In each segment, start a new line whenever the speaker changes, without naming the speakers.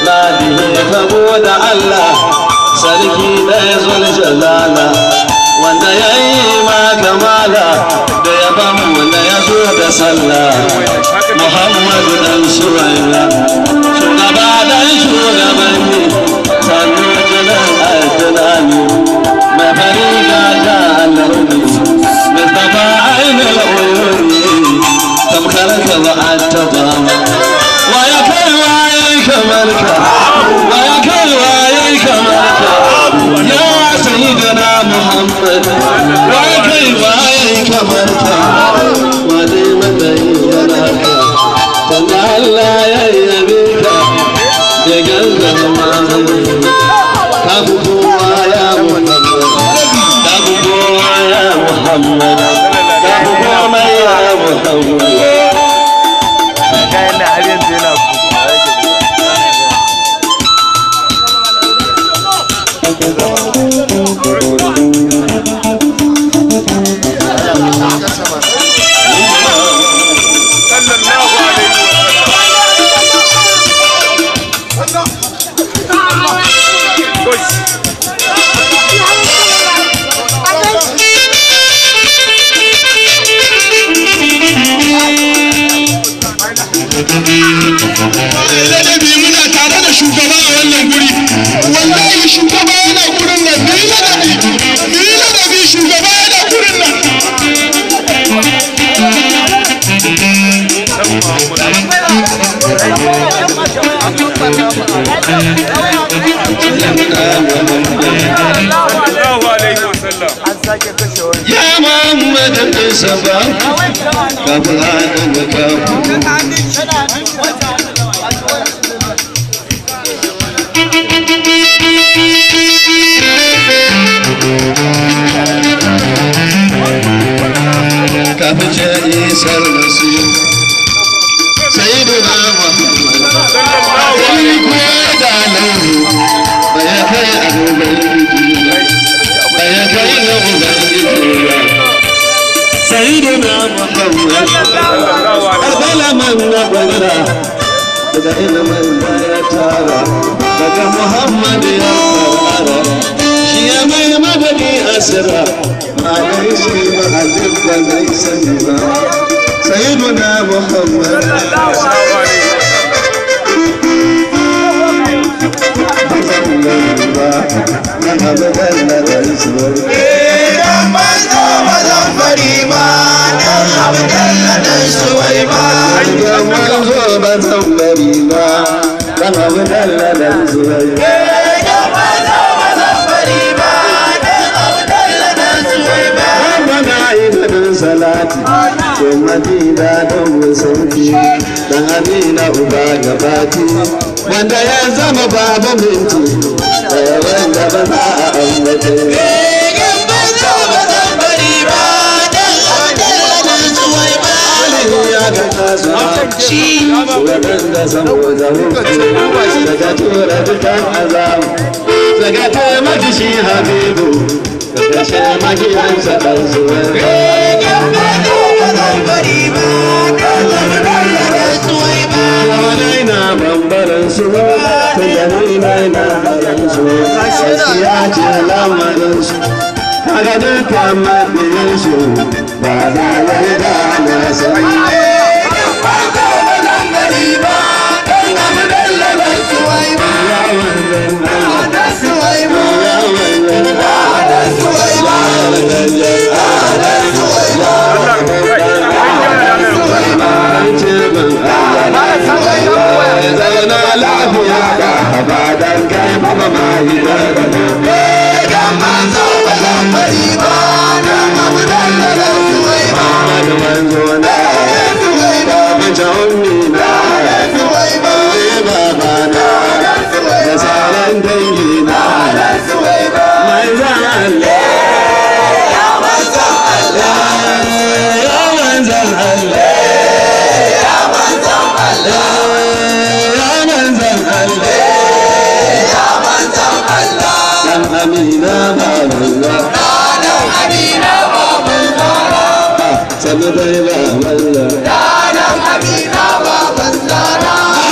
ladihi saboda Allah sarki ɗaya zuljalala wanda ya yi ma kamala da yaban wanda ya zo da sallah Muhammadu dan Surayya shugaba dan shugabanni sannu jinan addinani mai fari gaja launi Mustafa ainihin uyuni tamkar ka ba a taba wa ya kai waye kamar ka wa ya kai waye kamar ka ya sayyidina Muhammad wa ya kai waye kamar ka wa dai matsayi yana ka tunda Allah ya yabe ka da gangama ka fi kowa ya Muhammad ka fi kowa ya Muhammad ka fi komai ya Muhammad Ya Muhammad Mustafa kabla kafin isar masih Sayyidina Muhammad سيدنا محمد أربلا من نبلا دائما من لا ترى لك محمد يا قرار شيا من مدني أسرى ما ليس محدث وليس نبا سيدنا محمد wanda ya zama baba minti daya wanda ba za a ambata ya ga kasu wadanda saboda hukuku daga tura dukan azamu daga taimaki shi habibu daga shemaki yansa ɗan zuwa na bambaran su tunani na baran su gaskiya ce lamarin su kaga dukkan mabiyan su ba za ya yi da na sani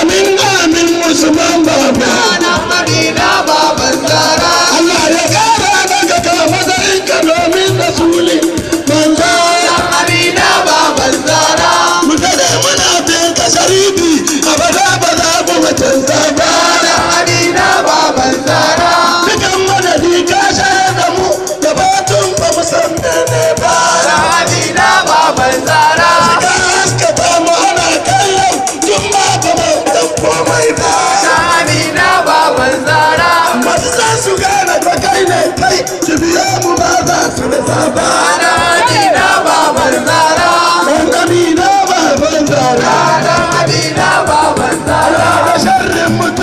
Amin, amin, Usman Baba.